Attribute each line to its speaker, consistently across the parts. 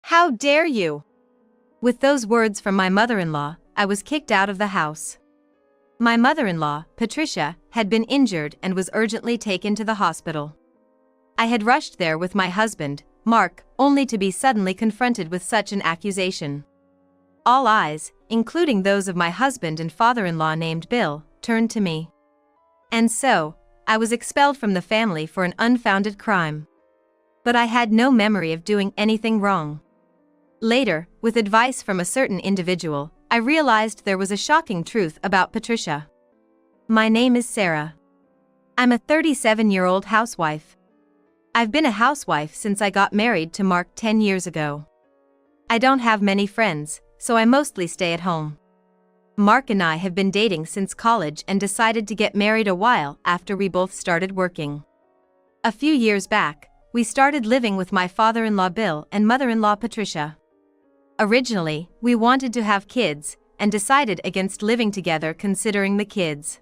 Speaker 1: How dare you? With those words from my mother-in-law, I was kicked out of the house. My mother-in-law, Patricia, had been injured and was urgently taken to the hospital. I had rushed there with my husband, Mark, only to be suddenly confronted with such an accusation. All eyes, including those of my husband and father-in-law named Bill, turned to me. And so, I was expelled from the family for an unfounded crime. But I had no memory of doing anything wrong. Later, with advice from a certain individual, I realized there was a shocking truth about Patricia. My name is Sarah. I'm a 37-year-old housewife. I've been a housewife since I got married to Mark 10 years ago. I don't have many friends, so I mostly stay at home. Mark and I have been dating since college and decided to get married a while after we both started working. A few years back, we started living with my father-in-law Bill and mother-in-law Patricia. Originally, we wanted to have kids, and decided against living together considering the kids.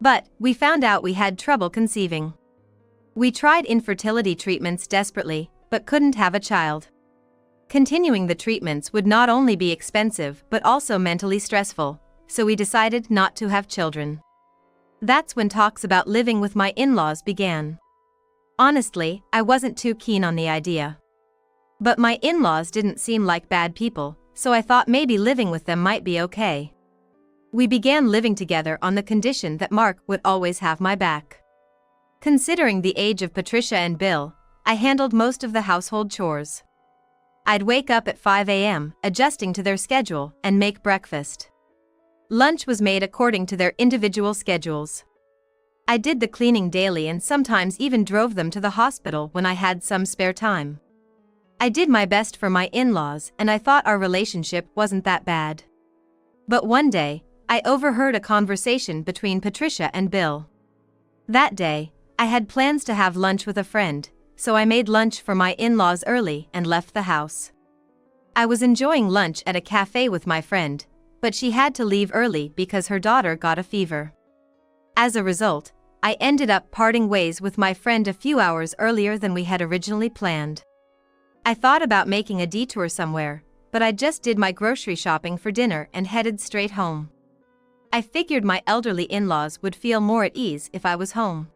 Speaker 1: But, we found out we had trouble conceiving. We tried infertility treatments desperately, but couldn't have a child. Continuing the treatments would not only be expensive but also mentally stressful, so we decided not to have children. That's when talks about living with my in-laws began. Honestly, I wasn't too keen on the idea. But my in-laws didn't seem like bad people, so I thought maybe living with them might be okay. We began living together on the condition that Mark would always have my back. Considering the age of Patricia and Bill, I handled most of the household chores. I'd wake up at 5 a.m., adjusting to their schedule, and make breakfast. Lunch was made according to their individual schedules. I did the cleaning daily and sometimes even drove them to the hospital when I had some spare time. I did my best for my in-laws and I thought our relationship wasn't that bad. But one day, I overheard a conversation between Patricia and Bill. That day, I had plans to have lunch with a friend, so I made lunch for my in-laws early and left the house. I was enjoying lunch at a cafe with my friend, but she had to leave early because her daughter got a fever. As a result, I ended up parting ways with my friend a few hours earlier than we had originally planned. I thought about making a detour somewhere, but I just did my grocery shopping for dinner and headed straight home. I figured my elderly in-laws would feel more at ease if I was home.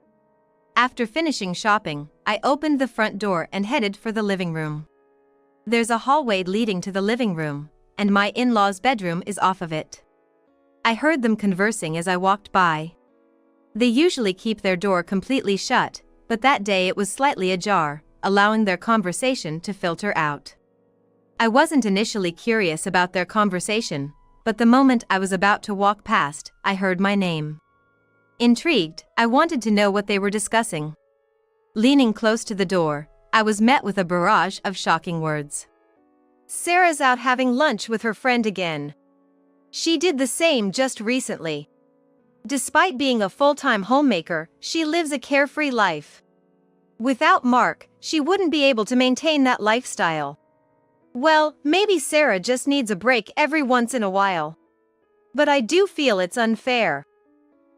Speaker 1: After finishing shopping, I opened the front door and headed for the living room. There's a hallway leading to the living room, and my in-laws' bedroom is off of it. I heard them conversing as I walked by. They usually keep their door completely shut, but that day it was slightly ajar, allowing their conversation to filter out. I wasn't initially curious about their conversation, but the moment I was about to walk past, I heard my name. Intrigued, I wanted to know what they were discussing. Leaning close to the door, I was met with a barrage of shocking words. "Sarah's out having lunch with her friend again. She did the same just recently. Despite being a full-time homemaker, she lives a carefree life. Without Mark, she wouldn't be able to maintain that lifestyle. Well, maybe Sarah just needs a break every once in a while. But I do feel it's unfair.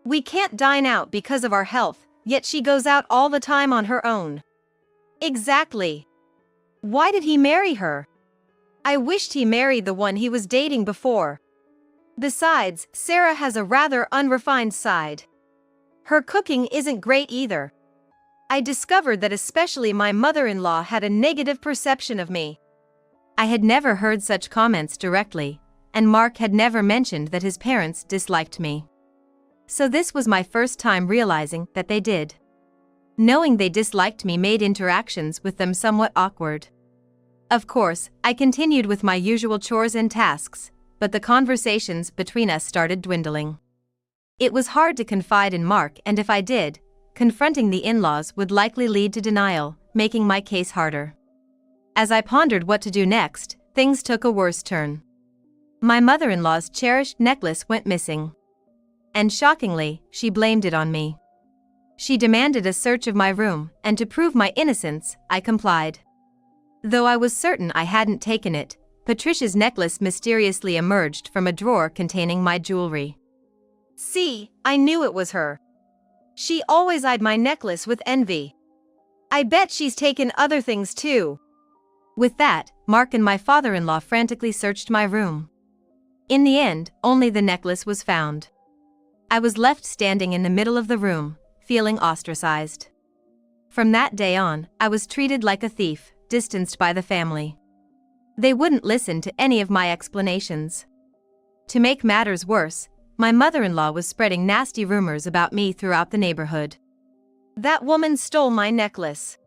Speaker 1: We can't dine out because of our health, yet she goes out all the time on her own." Exactly. Why did he marry her? I wished he married the one he was dating before. Besides, Sarah has a rather unrefined side. Her cooking isn't great either. I discovered that especially my mother-in-law had a negative perception of me. I had never heard such comments directly, and Mark had never mentioned that his parents disliked me. So this was my first time realizing that they did. Knowing they disliked me made interactions with them somewhat awkward. Of course, I continued with my usual chores and tasks, but the conversations between us started dwindling. It was hard to confide in Mark, and if I did, confronting the in-laws would likely lead to denial, making my case harder. As I pondered what to do next, things took a worse turn. My mother-in-law's cherished necklace went missing. And shockingly, she blamed it on me. She demanded a search of my room, and to prove my innocence, I complied. Though I was certain I hadn't taken it, Patricia's necklace mysteriously emerged from a drawer containing my jewelry. See, I knew it was her. She always eyed my necklace with envy. I bet she's taken other things too. With that, Mark and my father-in-law frantically searched my room. In the end, only the necklace was found. I was left standing in the middle of the room, feeling ostracized. From that day on, I was treated like a thief, distanced by the family. They wouldn't listen to any of my explanations. To make matters worse, my mother-in-law was spreading nasty rumors about me throughout the neighborhood. That woman stole my necklace.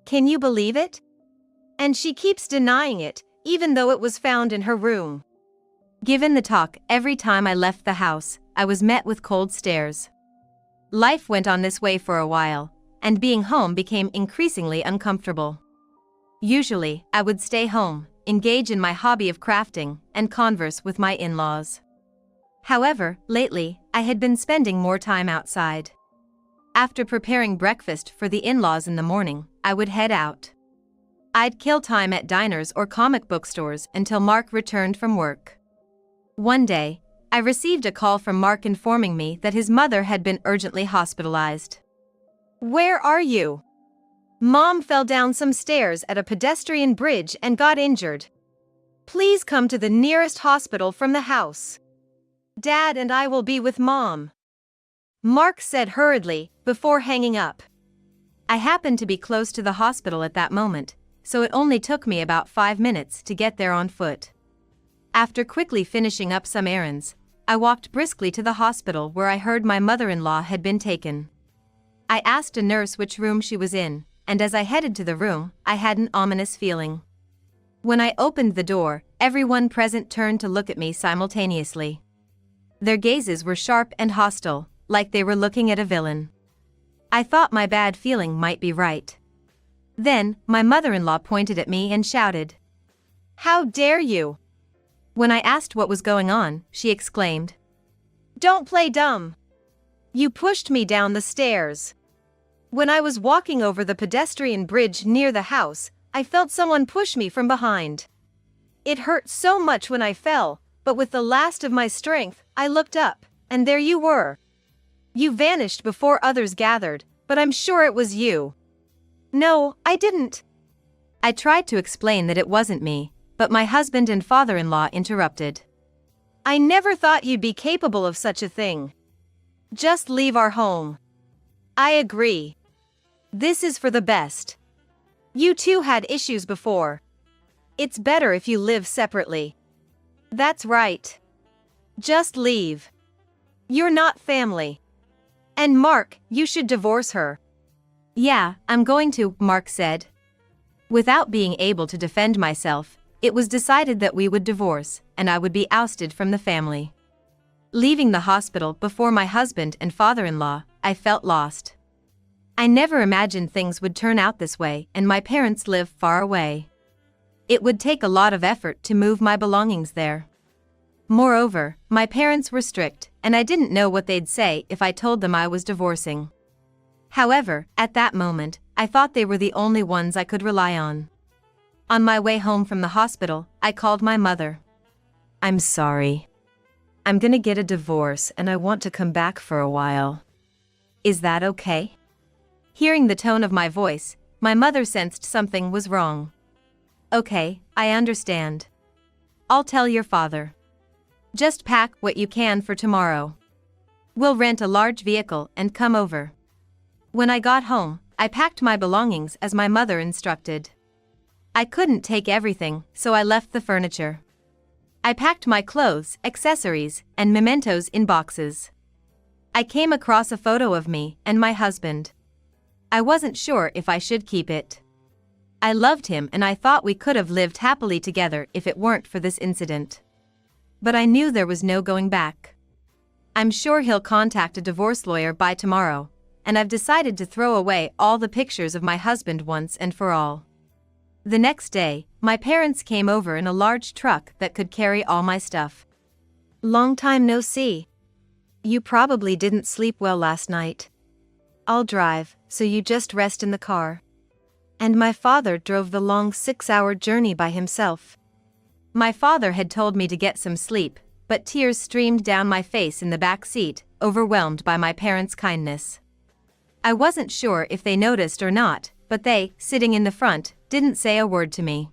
Speaker 1: Can you believe it? And she keeps denying it, even though it was found in her room. Given the talk, every time I left the house, I was met with cold stares. Life went on this way for a while, and being home became increasingly uncomfortable. Usually, I would stay home, engage in my hobby of crafting, and converse with my in-laws. However, lately, I had been spending more time outside. After preparing breakfast for the in-laws in the morning, I would head out. I'd kill time at diners or comic book stores until Mark returned from work. One day, I received a call from Mark informing me that his mother had been urgently hospitalized. "Where are you? Mom fell down some stairs at a pedestrian bridge and got injured. Please come to the nearest hospital from the house. Dad and I will be with Mom," Mark said hurriedly, before hanging up. I happened to be close to the hospital at that moment, so it only took me about 5 minutes to get there on foot. After quickly finishing up some errands, I walked briskly to the hospital where I heard my mother-in-law had been taken. I asked a nurse which room she was in, and as I headed to the room, I had an ominous feeling. When I opened the door, everyone present turned to look at me simultaneously. Their gazes were sharp and hostile, like they were looking at a villain. I thought my bad feeling might be right. Then, my mother-in-law pointed at me and shouted, "How dare you?" When I asked what was going on, she exclaimed, "Don't play dumb. You pushed me down the stairs. When I was walking over the pedestrian bridge near the house, I felt someone push me from behind. It hurt so much when I fell, but with the last of my strength, I looked up, and there you were. You vanished before others gathered, but I'm sure it was you." "No, I didn't." I tried to explain that it wasn't me, but my husband and father-in-law interrupted. "I never thought you'd be capable of such a thing. Just leave our home." "I agree. This is for the best. You two had issues before. It's better if you live separately." "That's right. Just leave. You're not family. And Mark, you should divorce her." "Yeah, I'm going to," Mark said. Without being able to defend myself, it was decided that we would divorce, and I would be ousted from the family. Leaving the hospital before my husband and father-in-law, I felt lost. I never imagined things would turn out this way, and my parents live far away. It would take a lot of effort to move my belongings there. Moreover, my parents were strict, and I didn't know what they'd say if I told them I was divorcing. However, at that moment, I thought they were the only ones I could rely on. On my way home from the hospital, I called my mother. "I'm sorry. I'm gonna get a divorce and I want to come back for a while. Is that okay?" Hearing the tone of my voice, my mother sensed something was wrong. "Okay, I understand. I'll tell your father. Just pack what you can for tomorrow. We'll rent a large vehicle and come over." When I got home, I packed my belongings as my mother instructed. I couldn't take everything, so I left the furniture. I packed my clothes, accessories, and mementos in boxes. I came across a photo of me and my husband. I wasn't sure if I should keep it. I loved him and I thought we could have lived happily together if it weren't for this incident. But I knew there was no going back. I'm sure he'll contact a divorce lawyer by tomorrow, and I've decided to throw away all the pictures of my husband once and for all. The next day, my parents came over in a large truck that could carry all my stuff. "Long time no see. You probably didn't sleep well last night. I'll drive, so you just rest in the car." And my father drove the long 6-hour journey by himself. My father had told me to get some sleep, but tears streamed down my face in the back seat, overwhelmed by my parents' kindness. I wasn't sure if they noticed or not, but they, sitting in the front, didn't say a word to me.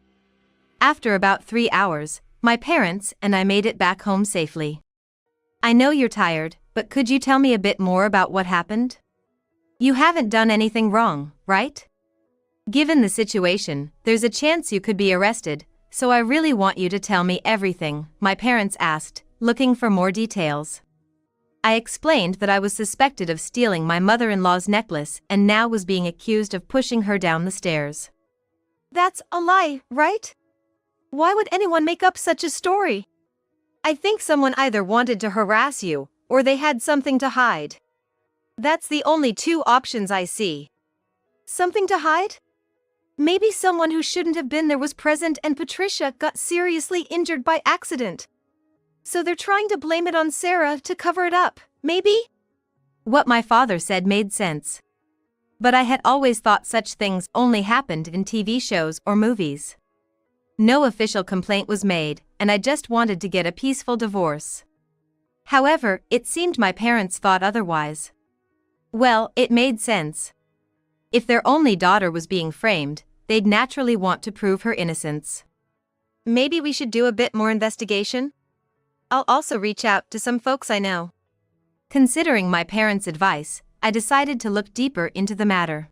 Speaker 1: After about 3 hours, my parents and I made it back home safely. I know you're tired, but could you tell me a bit more about what happened? You haven't done anything wrong, right? Given the situation, there's a chance you could be arrested, so I really want you to tell me everything, my parents asked, looking for more details. I explained that I was suspected of stealing my mother-in-law's necklace and now was being accused of pushing her down the stairs.
Speaker 2: That's a lie, right? Why would anyone make up such a story?
Speaker 1: I think someone either wanted to harass you, or they had something to hide. That's the only two options I see.
Speaker 2: Something to hide? Maybe someone who shouldn't have been there was present and Patricia got seriously injured by accident. So they're trying to blame it on Sarah to cover it up, maybe?
Speaker 1: What my father said made sense. But I had always thought such things only happened in TV shows or movies. No official complaint was made, and I just wanted to get a peaceful divorce. However, it seemed my parents thought otherwise. Well, it made sense. If their only daughter was being framed, they'd naturally want to prove her innocence.
Speaker 2: Maybe we should do a bit more investigation? I'll also reach out to some folks I know.
Speaker 1: Considering my parents' advice, I decided to look deeper into the matter.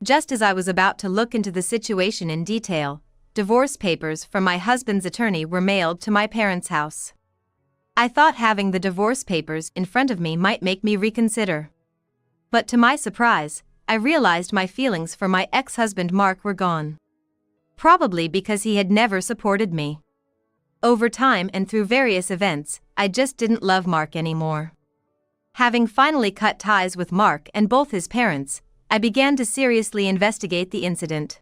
Speaker 1: Just as I was about to look into the situation in detail, divorce papers from my husband's attorney were mailed to my parents' house. I thought having the divorce papers in front of me might make me reconsider. But to my surprise, I realized my feelings for my ex-husband Mark were gone. Probably because he had never supported me. Over time and through various events, I just didn't love Mark anymore. Having finally cut ties with Mark and both his parents, I began to seriously investigate the incident.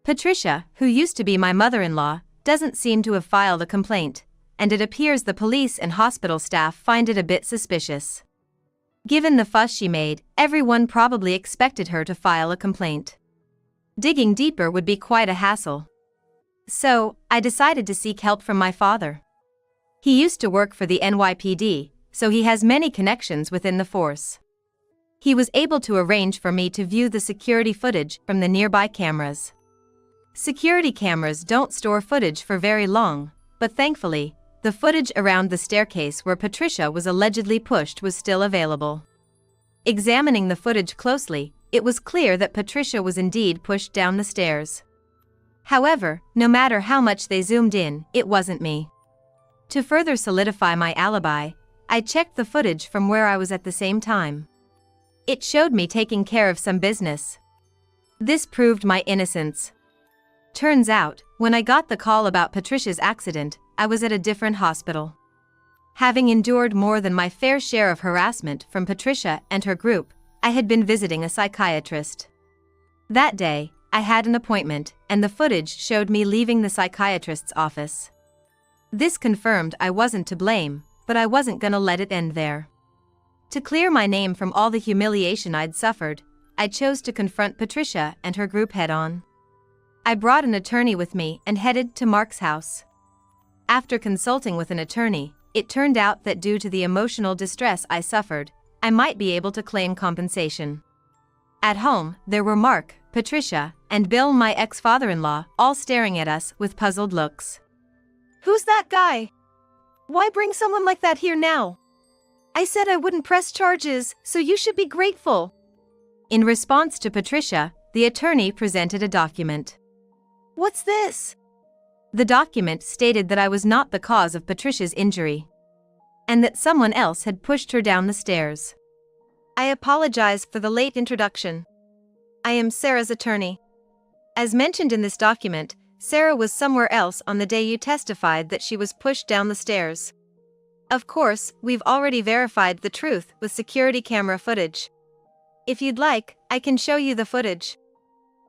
Speaker 1: Patricia, who used to be my mother-in-law, doesn't seem to have filed a complaint, and it appears the police and hospital staff find it a bit suspicious. Given the fuss she made, everyone probably expected her to file a complaint. Digging deeper would be quite a hassle. So, I decided to seek help from my father. He used to work for the NYPD, so he has many connections within the force. He was able to arrange for me to view the security footage from the nearby cameras. Security cameras don't store footage for very long, but thankfully, the footage around the staircase where Patricia was allegedly pushed was still available. Examining the footage closely, it was clear that Patricia was indeed pushed down the stairs. However, no matter how much they zoomed in, it wasn't me. To further solidify my alibi, I checked the footage from where I was at the same time. It showed me taking care of some business. This proved my innocence. Turns out, when I got the call about Patricia's accident, I was at a different hospital. Having endured more than my fair share of harassment from Patricia and her group, I had been visiting a psychiatrist. That day, I had an appointment, and the footage showed me leaving the psychiatrist's office. This confirmed I wasn't to blame, but I wasn't gonna let it end there. To clear my name from all the humiliation I'd suffered, I chose to confront Patricia and her group head-on. I brought an attorney with me and headed to Mark's house. After consulting with an attorney, it turned out that due to the emotional distress I suffered, I might be able to claim compensation. At home, there were Mark, Patricia, and Bill, my ex-father-in-law, all staring at us with puzzled looks.
Speaker 2: Who's that guy? Why bring someone like that here now? I said I wouldn't press charges, so you should be grateful.
Speaker 1: In response to Patricia, the attorney presented a document.
Speaker 2: What's this?
Speaker 1: The document stated that I was not the cause of Patricia's injury, and that someone else had pushed her down the stairs.
Speaker 2: I apologize for the late introduction. I am Sarah's attorney. As mentioned in this document, Sarah was somewhere else on the day you testified that she was pushed down the stairs. Of course, we've already verified the truth with security camera footage. If you'd like, I can show you the footage.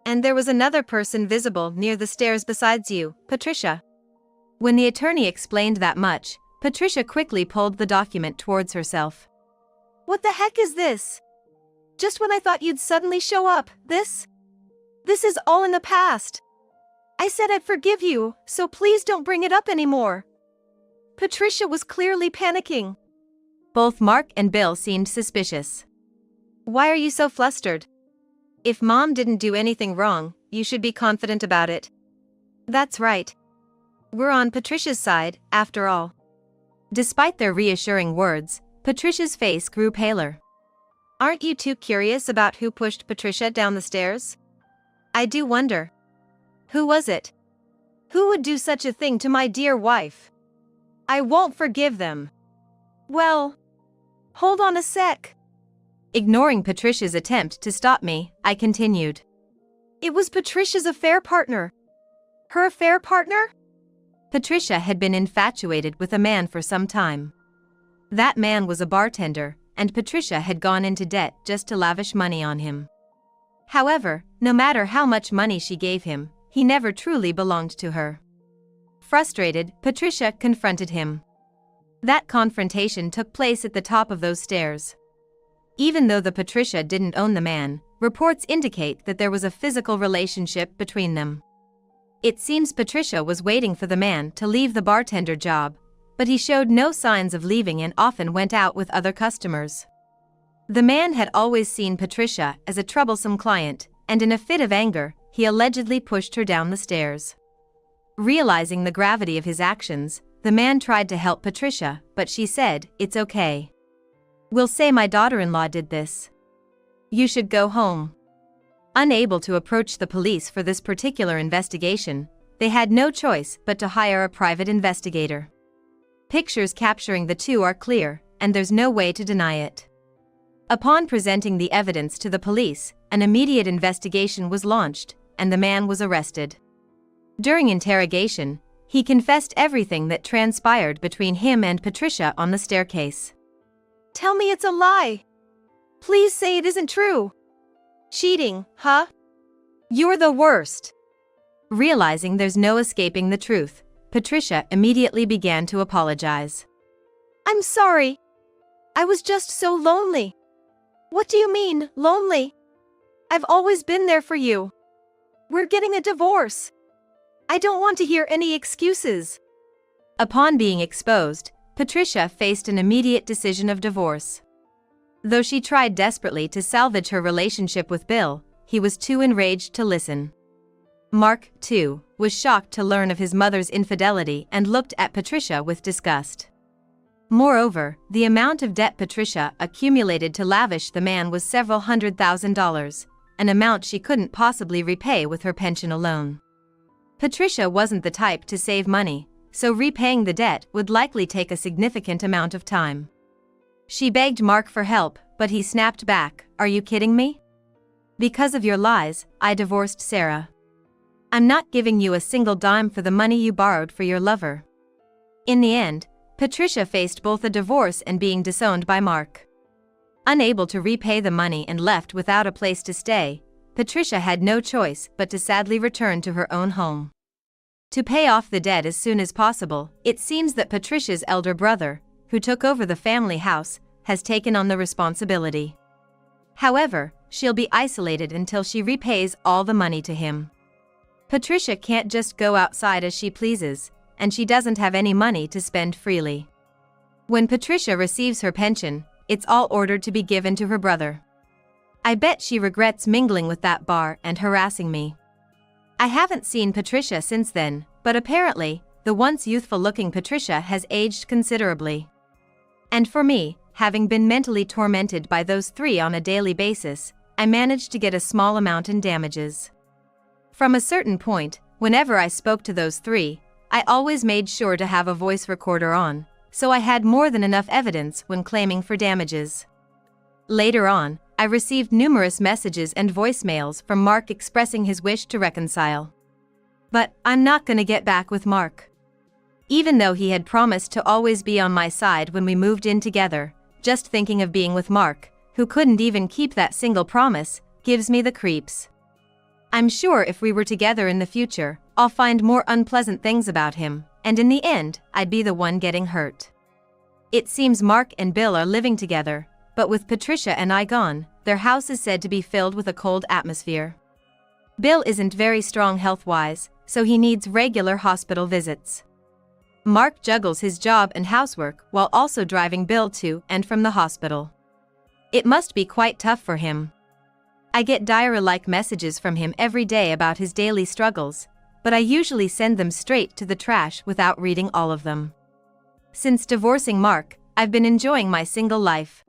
Speaker 2: And there was another person visible near the stairs besides you, Patricia.
Speaker 1: When the attorney explained that much, Patricia quickly pulled the document towards herself.
Speaker 2: What the heck is this? Just when I thought you'd suddenly show up, this is all in the past. I said I'd forgive you, so please don't bring it up anymore. Patricia was clearly panicking.
Speaker 1: Both Mark and Bill seemed suspicious.
Speaker 2: Why are you so flustered? If Mom didn't do anything wrong, you should be confident about it. That's right, We're on Patricia's side, after all.
Speaker 1: Despite their reassuring words, Patricia's face grew paler.
Speaker 2: Aren't you too curious about who pushed Patricia down the stairs? I do wonder. Who was it? Who would do such a thing to my dear wife? I won't forgive them. Well, hold on a sec.
Speaker 1: Ignoring Patricia's attempt to stop me, I continued.
Speaker 2: It was Patricia's affair partner. Her affair partner?
Speaker 1: Patricia had been infatuated with a man for some time. That man was a bartender, and Patricia had gone into debt just to lavish money on him. However, no matter how much money she gave him, he never truly belonged to her. Frustrated, Patricia confronted him. That confrontation took place at the top of those stairs. Even though Patricia didn't own the man, reports indicate that there was a physical relationship between them. It seems Patricia was waiting for the man to leave the bartender job, but he showed no signs of leaving and often went out with other customers. The man had always seen Patricia as a troublesome client, and in a fit of anger, he allegedly pushed her down the stairs. Realizing the gravity of his actions, the man tried to help Patricia, but she said, "It's okay. We'll say my daughter-in-law did this. You should go home." Unable to approach the police for this particular investigation, they had no choice but to hire a private investigator. Pictures capturing the two are clear, and there's no way to deny it. Upon presenting the evidence to the police, an immediate investigation was launched, and the man was arrested. During interrogation, he confessed everything that transpired between him and Patricia on the staircase.
Speaker 2: Tell me it's a lie. Please say it isn't true. Cheating, huh? You're the worst.
Speaker 1: Realizing there's no escaping the truth, Patricia immediately began to apologize.
Speaker 2: I'm sorry. I was just so lonely. What do you mean, lonely? I've always been there for you. We're getting a divorce. I don't want to hear any excuses.
Speaker 1: Upon being exposed, Patricia faced an immediate decision of divorce. Though she tried desperately to salvage her relationship with Bill, he was too enraged to listen. Mark, too, was shocked to learn of his mother's infidelity and looked at Patricia with disgust. Moreover, the amount of debt Patricia accumulated to lavish the man was several $100,000, an amount she couldn't possibly repay with her pension alone. Patricia wasn't the type to save money, so repaying the debt would likely take a significant amount of time. She begged Mark for help, but he snapped back, "Are you kidding me? Because of your lies, I divorced Sarah. I'm not giving you a single dime for the money you borrowed for your lover." In the end, Patricia faced both a divorce and being disowned by Mark. Unable to repay the money and left without a place to stay, Patricia had no choice but to sadly return to her own home. To pay off the debt as soon as possible, it seems that Patricia's elder brother, who took over the family house, has taken on the responsibility. However, she'll be isolated until she repays all the money to him. Patricia can't just go outside as she pleases, and she doesn't have any money to spend freely. When Patricia receives her pension, it's all ordered to be given to her brother. I bet she regrets mingling with that bar and harassing me. I haven't seen Patricia since then, but apparently, the once youthful-looking Patricia has aged considerably. And for me, having been mentally tormented by those three on a daily basis, I managed to get a small amount in damages. From a certain point, whenever I spoke to those three, I always made sure to have a voice recorder on, so I had more than enough evidence when claiming for damages. Later on, I received numerous messages and voicemails from Mark expressing his wish to reconcile. But I'm not gonna get back with Mark. Even though he had promised to always be on my side when we moved in together, just thinking of being with Mark, who couldn't even keep that single promise, gives me the creeps. I'm sure if we were together in the future, I'll find more unpleasant things about him, and in the end, I'd be the one getting hurt. It seems Mark and Bill are living together, but with Patricia and I gone, their house is said to be filled with a cold atmosphere. Bill isn't very strong health-wise, so he needs regular hospital visits. Mark juggles his job and housework while also driving Bill to and from the hospital. It must be quite tough for him. I get diary-like messages from him every day about his daily struggles, but I usually send them straight to the trash without reading all of them. Since divorcing Mark, I've been enjoying my single life.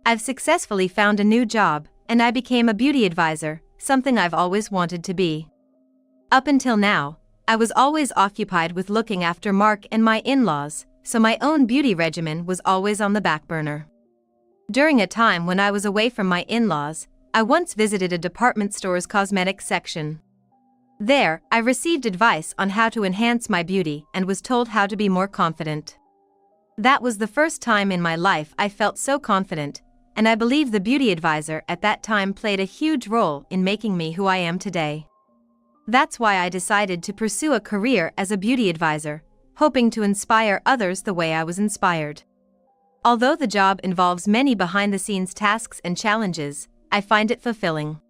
Speaker 1: I've successfully found a new job, and I became a beauty advisor, something I've always wanted to be. Up until now, I was always occupied with looking after Mark and my in-laws, so my own beauty regimen was always on the back burner. During a time when I was away from my in-laws, I once visited a department store's cosmetics section. There, I received advice on how to enhance my beauty and was told how to be more confident. That was the first time in my life I felt so confident, and I believe the beauty advisor at that time played a huge role in making me who I am today. That's why I decided to pursue a career as a beauty advisor, hoping to inspire others the way I was inspired. Although the job involves many behind-the-scenes tasks and challenges, I find it fulfilling.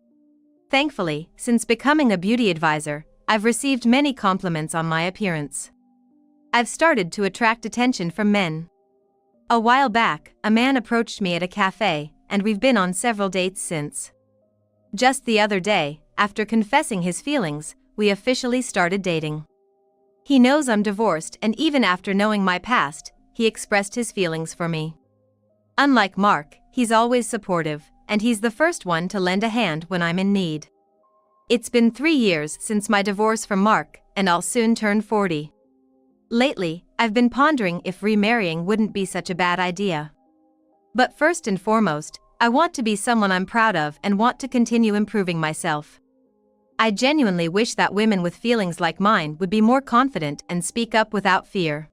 Speaker 1: Thankfully, since becoming a beauty advisor, I've received many compliments on my appearance. I've started to attract attention from men. A while back, a man approached me at a cafe, and we've been on several dates since. Just the other day, after confessing his feelings, we officially started dating. He knows I'm divorced, and even after knowing my past, he expressed his feelings for me. Unlike Mark, he's always supportive, and he's the first one to lend a hand when I'm in need. It's been 3 years since my divorce from Mark, and I'll soon turn 40. Lately, I've been pondering if remarrying wouldn't be such a bad idea. But first and foremost, I want to be someone I'm proud of and want to continue improving myself. I genuinely wish that women with feelings like mine would be more confident and speak up without fear.